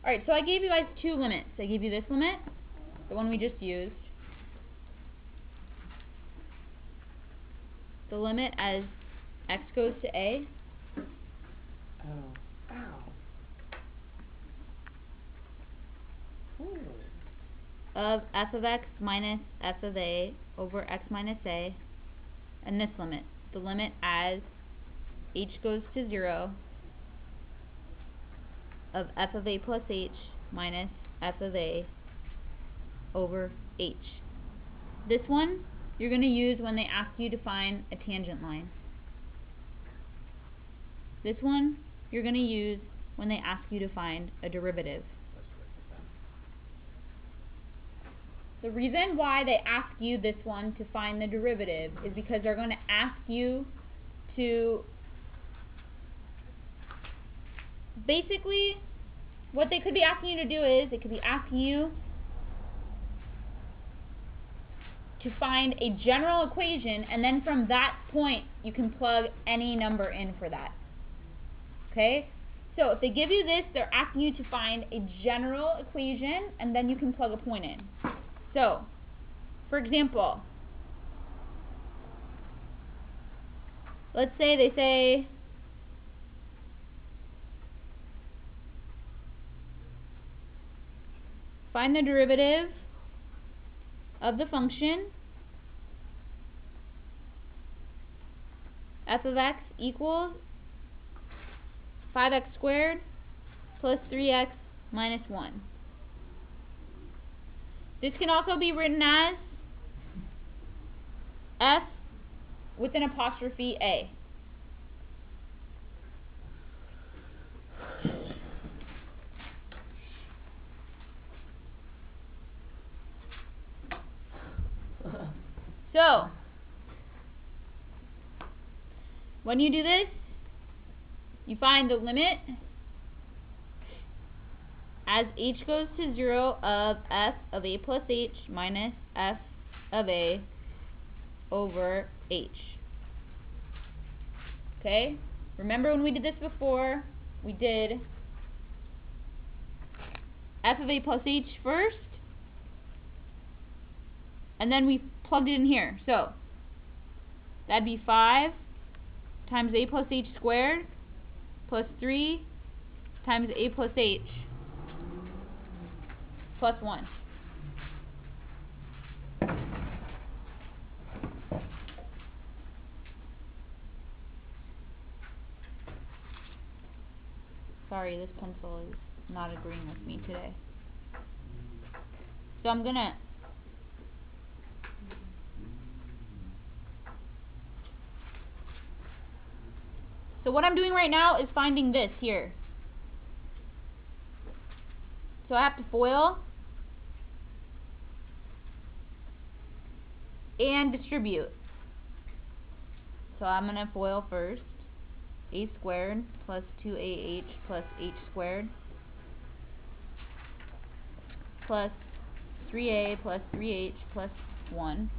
Alright, so I gave you guys two limits. I gave you this limit, the one we just used. The limit as x goes to a. Oh. Ow. Ooh. Of f of x minus f of a over x minus a. And this limit. The limit as h goes to 0 of f of a plus h minus f of a over h. This one you're going to use when they ask you to find a tangent line. This one you're going to use when they ask you to find a derivative. The reason why they ask you this one to find the derivative is because they're going to ask you to basically, what they could be asking you to do is, they could be asking you to find a general equation, and then from that point you can plug any number in for that. Okay? So if they give you this, they're asking you to find a general equation, and then you can plug a point in. So, for example, let's say they say find the derivative of the function f of x equals 5x squared plus 3x minus 1. This can also be written as f with an apostrophe a. So, when you do this, you find the limit as h goes to 0 of f of a plus h minus f of a over h. Okay? Remember when we did this before, we did f of a plus h first, and then we plugged it in here. So, that'd be 5 times a plus h squared plus 3 times a plus h plus 1. Sorry, this pencil is not agreeing with me today. So I'm gonna So what I'm doing right now is finding this here. So I have to FOIL and distribute. So I'm going to FOIL first. A squared plus 2ah plus h squared plus 3a plus 3h plus 1.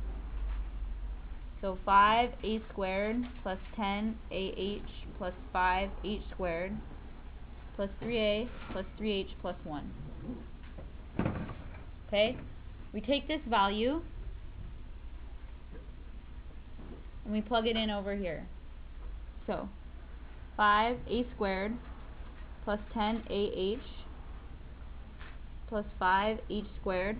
So 5a squared plus 10ah plus 5h squared plus 3a plus 3h plus 1. Okay? We take this value and we plug it in over here. So 5a squared plus 10ah plus 5h squared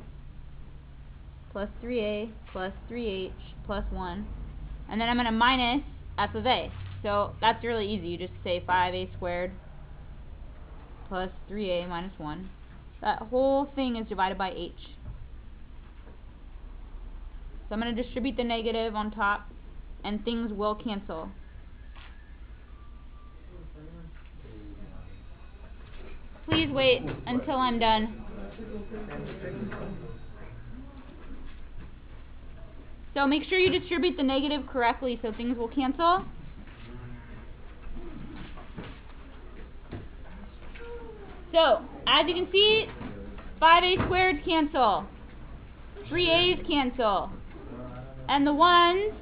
plus 3a plus 3h plus 1, and then I'm going to minus f of a. So that's really easy. You just say 5a squared plus 3a minus 1. That whole thing is divided by h. So I'm going to distribute the negative on top, and things will cancel. Please wait until I'm done. So make sure you distribute the negative correctly so things will cancel. So, as you can see, 5a squared cancel, 3a's cancel, and the 1s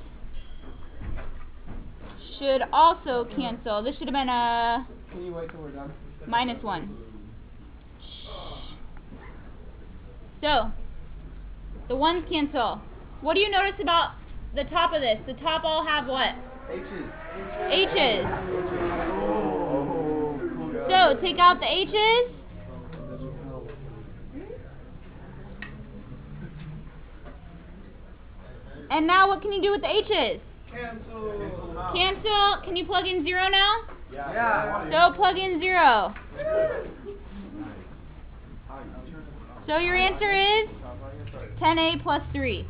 should also cancel. This should have been a Can you wait till we're done? minus 1. So, the ones cancel. What do you notice about the top of this? The top all have what? H's. H's. So, take out the H's. And now what can you do with the H's? Cancel. Cancel. Can you plug in 0 now? Yeah. So plug in 0. So your answer is 10a plus 3.